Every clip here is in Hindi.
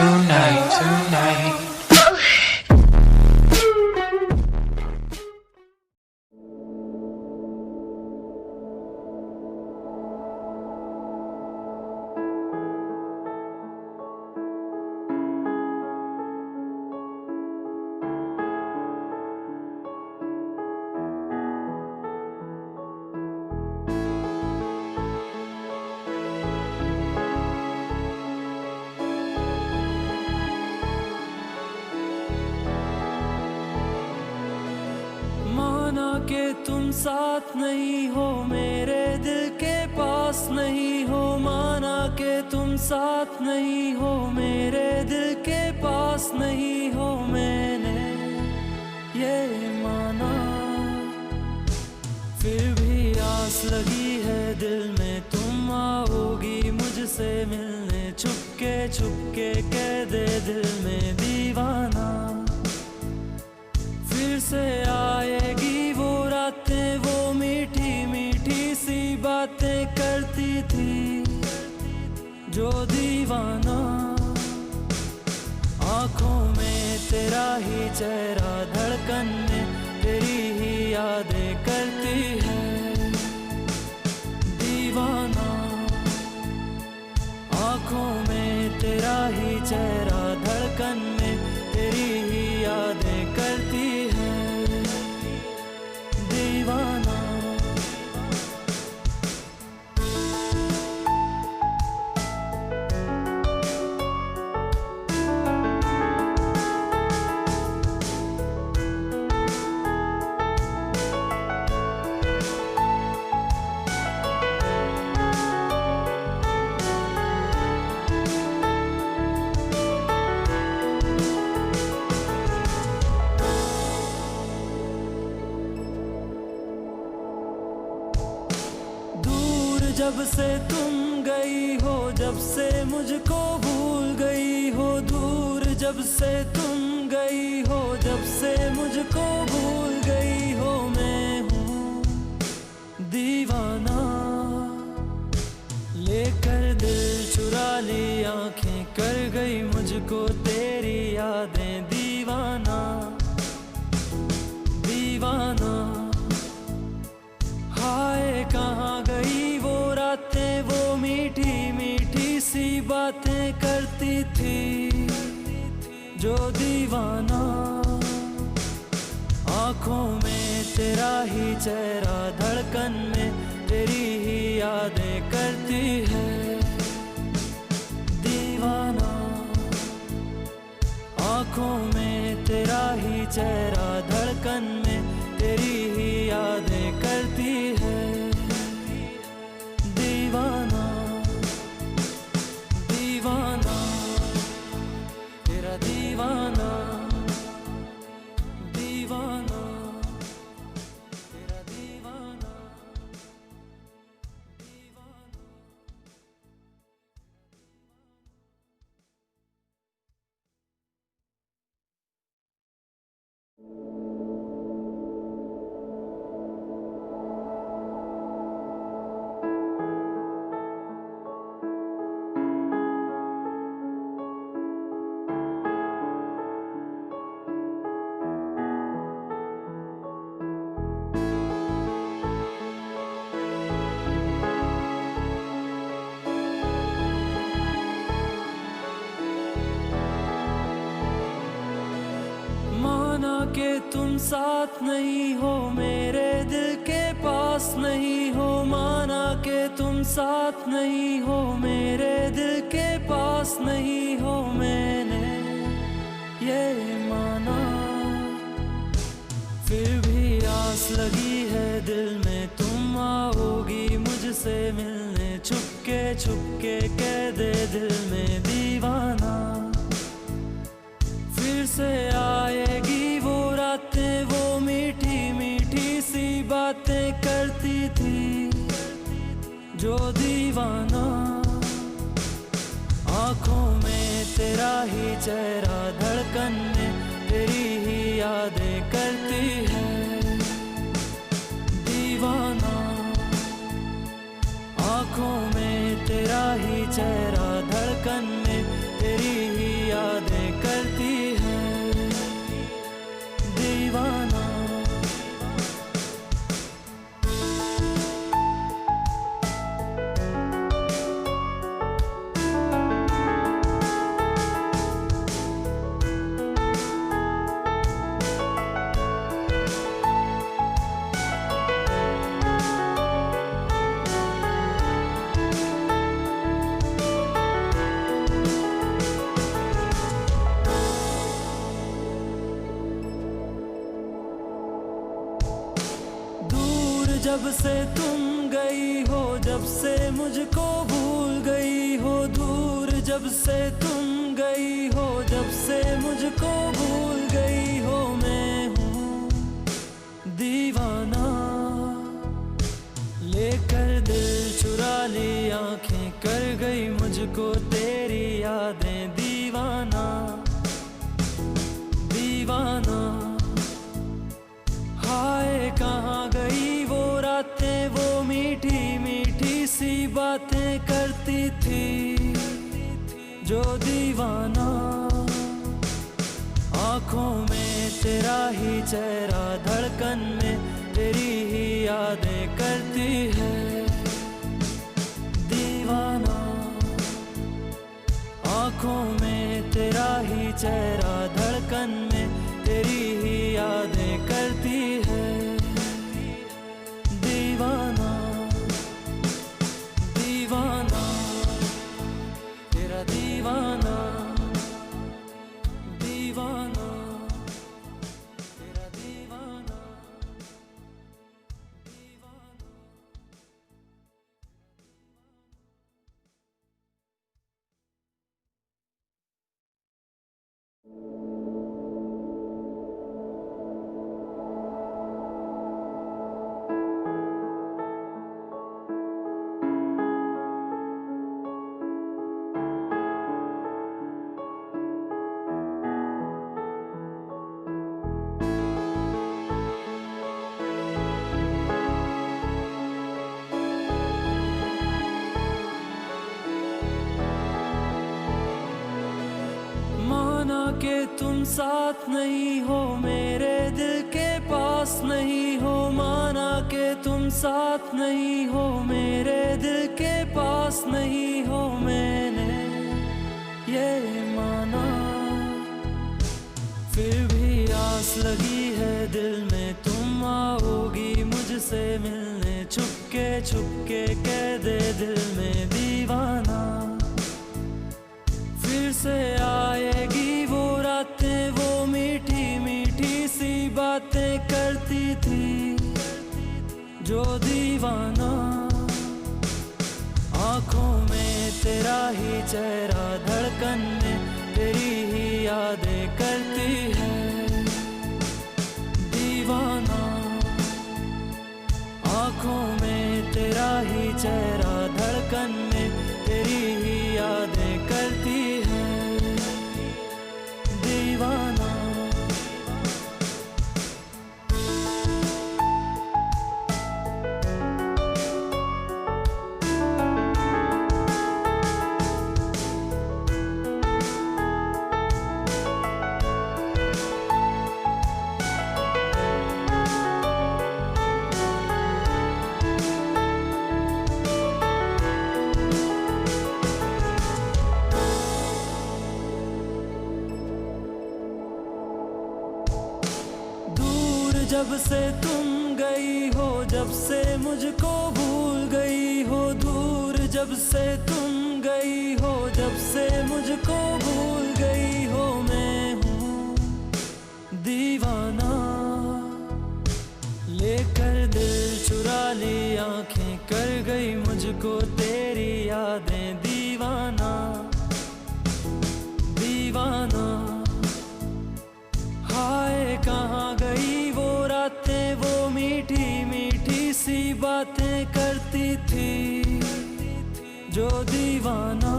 tonight. माना कि तुम साथ नहीं हो, मेरे दिल के पास नहीं हो। माना कि तुम साथ नहीं हो, मेरे दिल के पास नहीं हो। मैंने ये माना, फिर भी आस लगी है दिल में, तुम आओगी मुझसे मिलने। छुपके छुपके कह दे दिल में दीवाना, फिर से आएगी वो रातें, वो मीठी मीठी सी बातें करती थी जो दीवाना। आँखों में तेरा ही चेहरा, धड़कन में तेरी ही यादें करती है दीवाना। आँखों में तेरा ही चेहरा, धड़कन में तेरी ही यादें करती है दीवाना। जब से तुम गई हो, जब से मुझको भूल गई हो। दूर जब से तुम गई हो, जब से मुझको भूल गई हो। मैं हूँ दीवाना, लेकर दिल चुरा ली आंखें, कर गई मुझको तेरी यादें दीवाना दीवाना। हाय कहाँ गई वो रातें, वो मीठी मीठी सी बातें करती थी जो दीवाना। आँखों में तेरा ही चेहरा, धड़कन में तेरी ही यादें करती है दीवाना। आँखों में तेरा ही चेहरा, धड़कन में तेरी ही यादें करती है दीवाना दीवाना। तेरा दीवाना दीवाना, तेरा दीवाना दीवाना। माना कि तुम साथ नहीं हो, मेरे दिल के पास नहीं हो। माना कि तुम साथ नहीं हो, मेरे दिल के पास नहीं हो। मैंने ये माना, फिर भी आस लगी है दिल में, तुम आओगी मुझसे मिलने। छुपके छुपके कह दे दिल में दीवाना, फिर से आएगी वो रातें, वो मीठी मीठी सी बातें करती थी जो दीवाना। आँखों में तेरा ही चेहरा, धड़कन में तेरी ही यादें करती है दीवाना। आँखों में तेरा ही चेहरा, धड़कन में तेरी ही जब से तुम गई हो, जब से मुझको भूल गई हो, दूर जब से तुम गई हो, जब से मुझको भूल गई हो, मैं हूँ दीवाना। लेकर दिल चुरा ली आंखें, कर गई मुझको तेरी यादें, दीवाना दीवाना। हाय कहाँ गई वो रातें, वो मीठी मीठी सी बातें करती थी जो दीवाना। आँखों में तेरा ही चेहरा, धड़कन में तेरी ही यादें करती है दीवाना। आँखों में तेरा ही चेहरा, धड़कन में तेरी ही यादें करती है दीवाना दीवाना, तेरा दीवाना दीवाना, तेरा दीवाना दीवाना। माना कि तुम साथ नहीं हो, मेरे दिल के पास नहीं हो, माना कि तुम साथ नहीं हो, मेरे दिल के पास नहीं हो, मैंने ये माना। फिर भी आस लगी है दिल में, तुम आओगी मुझसे मिलने, छुपके छुपके कह दे दिल में दीवाना। फिर से आएगी वो रातें, वो मीठी मीठी सी बातें करती थी जो दीवाना। आँखों में तेरा ही चेहरा, धड़कन में तेरी ही यादें करती है दीवाना। आँखों में तेरा ही चेहरा, धड़कन में तेरी ही यादें करती है दीवाना। जब से तुम गई हो, जब से मुझको भूल गई हो, दूर जब से तुम गई हो, जब से मुझको भूल गई हो, मैं हूँ दीवाना। लेकर दिल चुरा ली आंखें, कर गई मुझको तेरी यादें, दीवाना दीवाना। हाय कहाँ गई वो रातें, वो मीठी मीठी सी बातें करती थी जो दीवाना।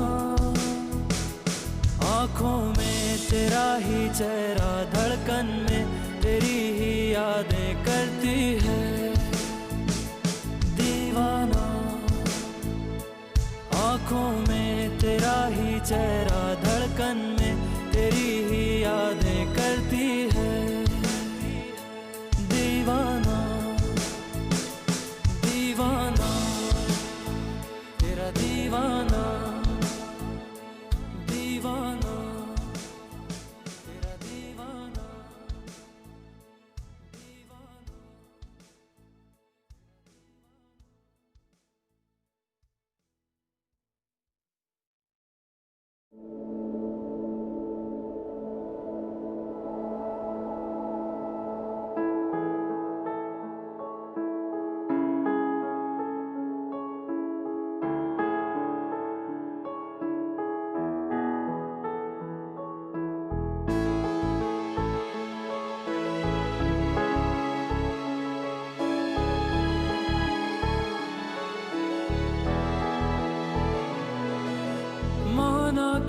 आँखों में तेरा ही चेहरा, धड़कन में तेरी ही यादें करती है दीवाना। आँखों में तेरा ही चेहरा, धड़कन में तेरी ही यादें करती है दीवाना दीवाना, तेरा दीवाना दीवाना, तेरा दीवाना दीवाना।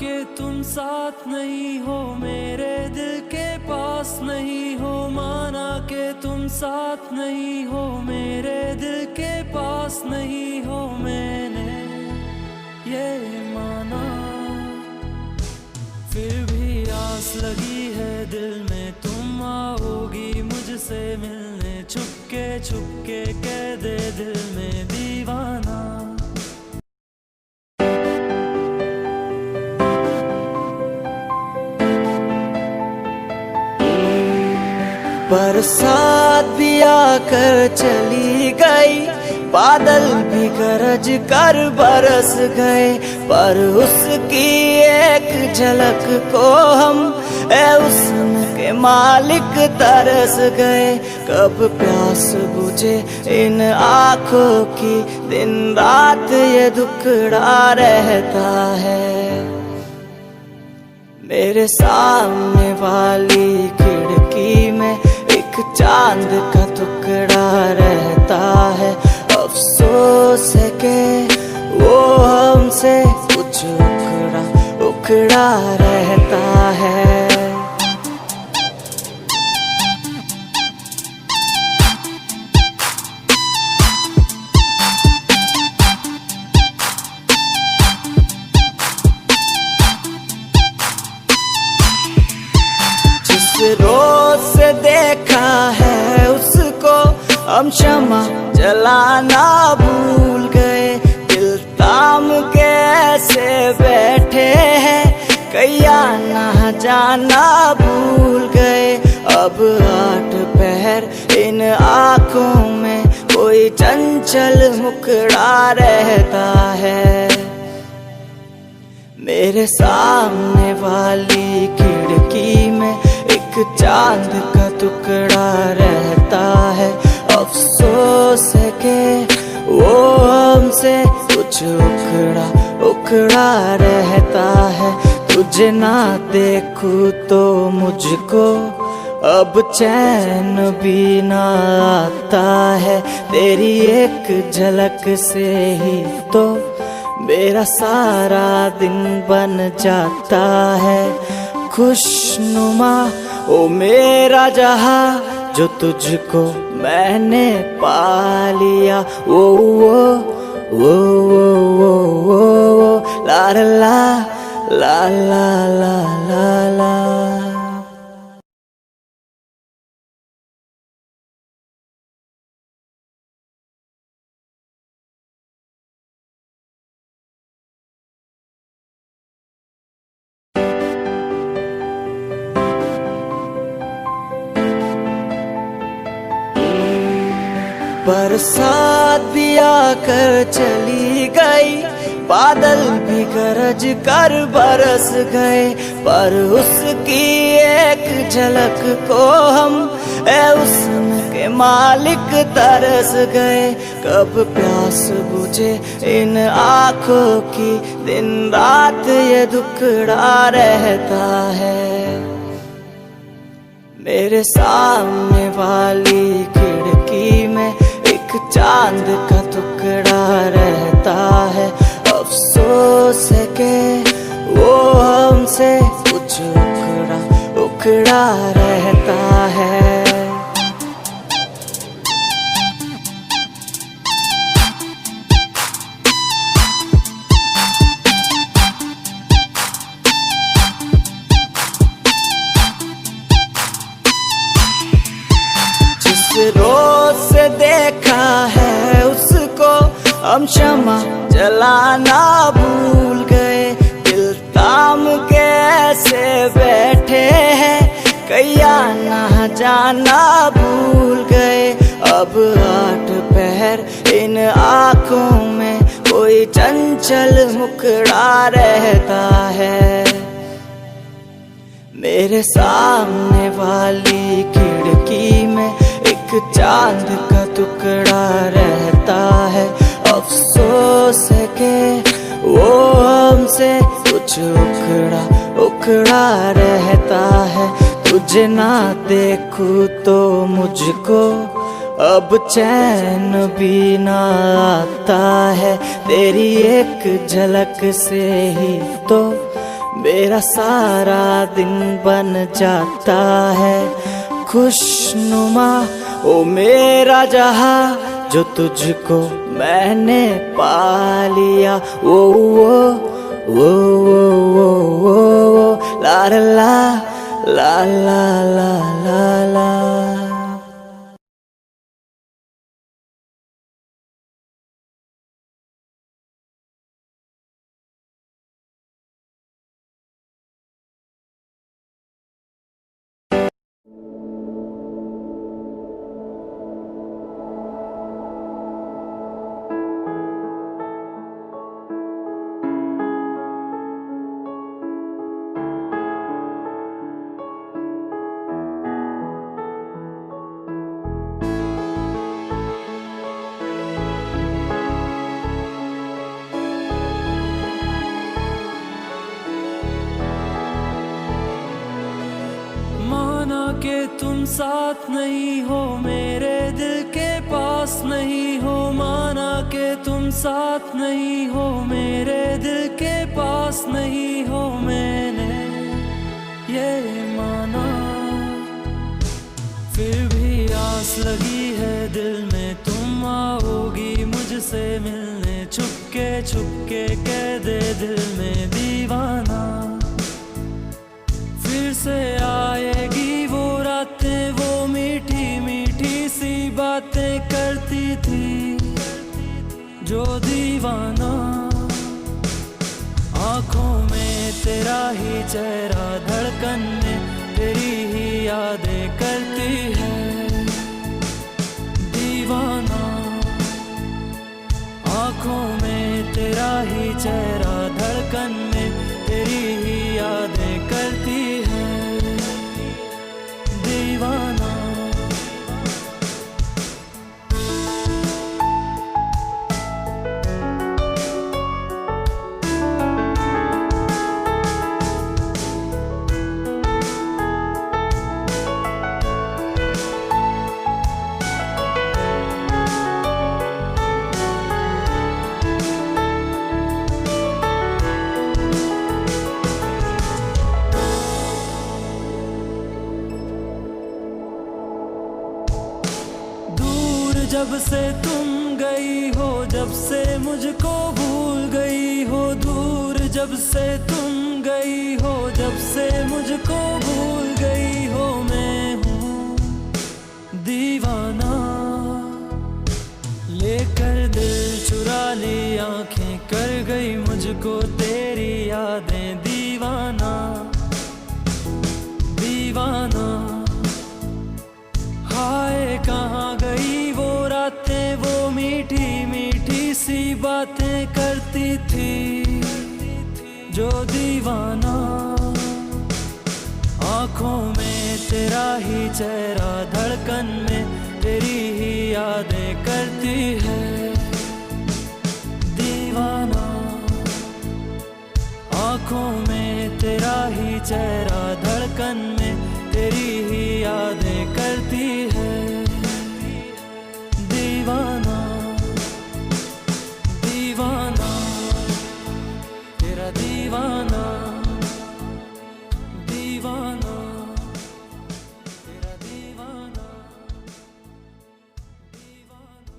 के तुम साथ नहीं हो, मेरे दिल के पास नहीं हो। माना के तुम साथ नहीं हो, मेरे दिल के पास नहीं हो। मैंने ये माना, फिर भी आस लगी है दिल में, तुम आओगी मुझसे मिलने। छुपके छुपके कह दे दिल में दीवाना। बरसात भी आकर चली गई, बादल भी गरज कर बरस गए, पर उसकी एक झलक को हम हुस्न के मालिक तरस गए। कब प्यास बुझे इन आँखों की, दिन रात ये दुखड़ा रहता है। मेरे सामने वाली खिड़की में एक चांद का टुकड़ा रहता है। अफसोस है कि वो हमसे कुछ उखड़ा उखड़ा रहता है। रोज से देखा है उसको, हम क्षमा जलाना भूल गए। दिल ताम के ऐसे बैठे हैं, कैया ना जाना भूल गए। अब 8 पहर इन आँखों में कोई चंचल मुखड़ा रहता है। मेरे सामने वाली खिड़की में एक चांद का टुकड़ा रहता है। अफसोस है कि वो हमसे कुछ उखड़ा उखड़ा रहता है। तुझे ना देखूं तो मुझको अब चैन भी ना आता है। तेरी एक झलक से ही तो मेरा सारा दिन बन जाता है। खुशनुमा ओ मेरा जहां, जो तुझको मैंने पा लिया। वो वो ला ला ला ला ला ला ला। बरसात भी आकर चली गई, बादल भी गरज कर बरस गए, पर उसकी एक झलक को हम हुस्न के मालिक तरस गए। कब प्यास बुझे इन आँखों की, दिन रात ये दुखड़ा रहता है। मेरे सामने वाली खिड़की में एक चांद का टुकड़ा रहता है। अफसोस है कि वो हमसे कुछ उखड़ा उखड़ा रहता है। रोज से देखा है उसको, हम क्षमा जलाना भूल गए। दिल ताम के ऐसे बैठे हैं, कैया ना जाना भूल गए। अब 8 पहर इन आँखों में कोई चंचल मुखड़ा रहता है। मेरे सामने वाली खिड़की में एक चांद का टुकड़ा रहता है। अफसोस है कि वो हमसे कुछ उखड़ा उखड़ा रहता है। तुझे ना देखूं तो मुझको अब चैन भी ना आता है। तेरी एक झलक से ही तो मेरा सारा दिन बन जाता है खुशनुमा। ओ मेरा जहां जो तुझको मैंने पा लिया। ओ ओ ला ला ला ला ला ला ला। माना कि तुम साथ नहीं हो, मेरे दिल के पास नहीं हो। माना कि तुम साथ नहीं हो, मेरे दिल के पास नहीं हो। मैंने ये माना, फिर भी आस लगी है दिल में, तुम आओगी मुझसे मिलने। छुपके छुपके कह दे दिल में दीवाना, फिर से आएगी वो रातें, वो मीठी मीठी सी बातें करती थी जो दीवाना। आँखों में तेरा ही चेहरा, धड़कन में तेरी ही यादें करती है दीवाना। आँखों में तेरा ही चेहरा, धड़कन में तेरी ही यादें करती है दीवाना। जब से तुम गई हो, जब से मुझको भूल गई हो। दूर जब से तुम गई हो, जब से मुझको भूल गई हो। मैं हूँ दीवाना, लेकर दिल चुरा ली आंखें, कर गई मुझको तेरी यादें दीवाना दीवाना। हाय कहाँ गई वो रातें, वो मीठी मीठी सी बातें करती थी जो दीवाना। आँखों में तेरा ही चेहरा, धड़कन में तेरी ही यादें करती है दीवाना। आँखों में तेरा ही चेहरा, धड़कन में तेरी ही यादें करती है दीवाना दीवाना। तेरा दीवाना दीवाना, तेरा दीवाना दीवाना।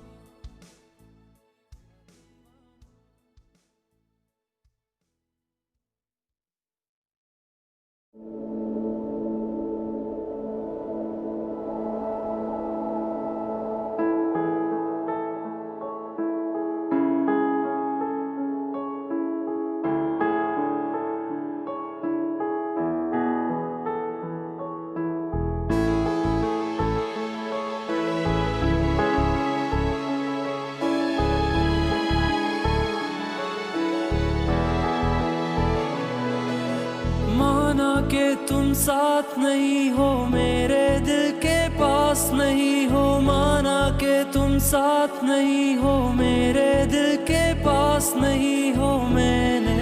माना कि तुम साथ नहीं हो, मेरे दिल के पास नहीं हो। माना कि तुम साथ नहीं हो, मेरे दिल के पास नहीं हो। मैंने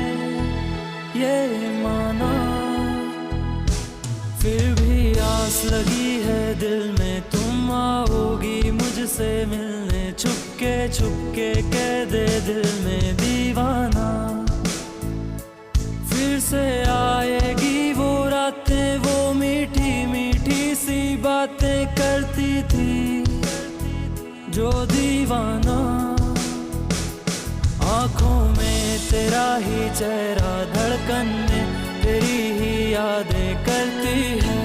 ये माना, फिर भी आस लगी है दिल में, तुम आओगी मुझसे मिलने। छुपके छुपके कह दे दिल में दीवाना, फिर से आएगी वो रातें, वो मीठी मीठी सी बातें करती थी जो दीवाना। आंखों में तेरा ही चेहरा, धड़कन में तेरी ही यादें करती है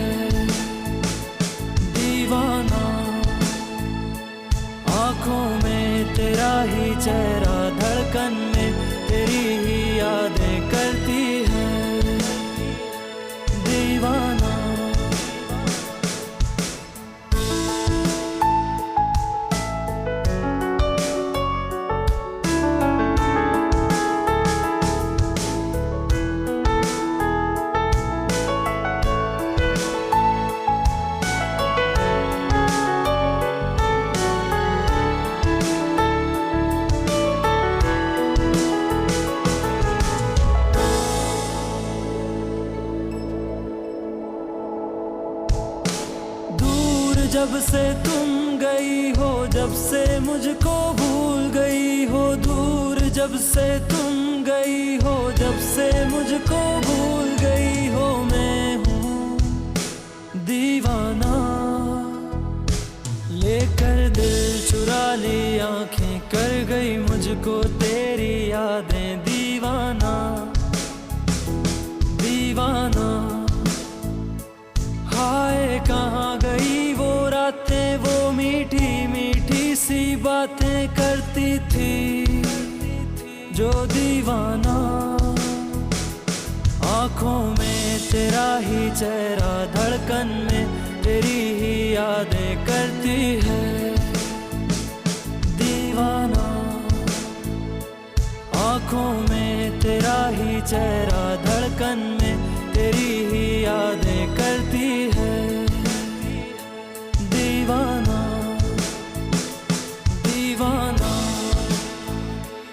दीवाना। आंखों में तेरा ही चेहरा, धड़कन में तेरी ही यादें करती है दीवाना। जब से तुम गई हो, जब से मुझको भूल गई हो, दूर जब से तुम गई हो, जब से मुझको भूल गई हो, मैं हूँ दीवाना। लेकर दिल चुरा ली आंखें, कर गई मुझको तेरी यादें दीवाना दीवाना। हाय कहाँ गई वो रातें, वो मीठी मीठी सी बातें करती थी जो दीवाना। आंखों में तेरा ही चेहरा, धड़कन में तेरी ही यादें करती है दीवाना। आंखों में तेरा ही चेहरा, धड़कन में तेरी ही यादें करती है दीवाना दीवाना।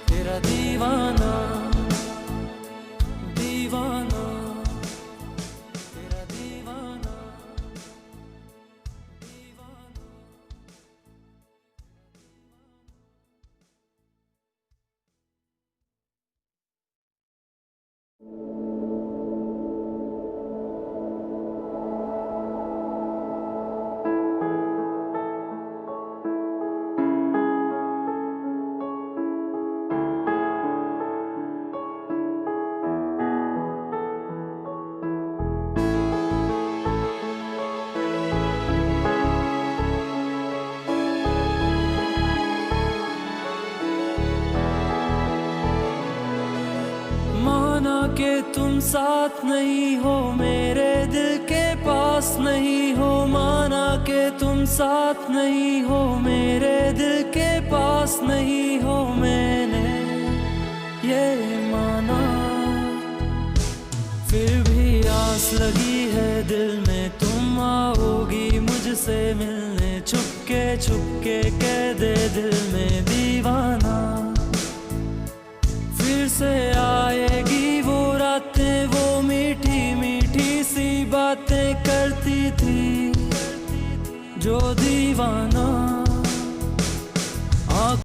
तेरा दीवाना दीवाना, तेरा दीवाना दीवाना। माना कि तुम साथ नहीं हो, मेरे दिल के पास नहीं हो। माना कि तुम साथ नहीं हो, मेरे दिल के पास नहीं हो। मैंने ये माना, फिर भी आस लगी है दिल में, तुम आओगी मुझसे मिलने। छुपके छुपके कह दे दिल में दीवाना। फिर से आएगी वो रातें, वो मीठी मीठी सी बातें करती थी जो दीवाना।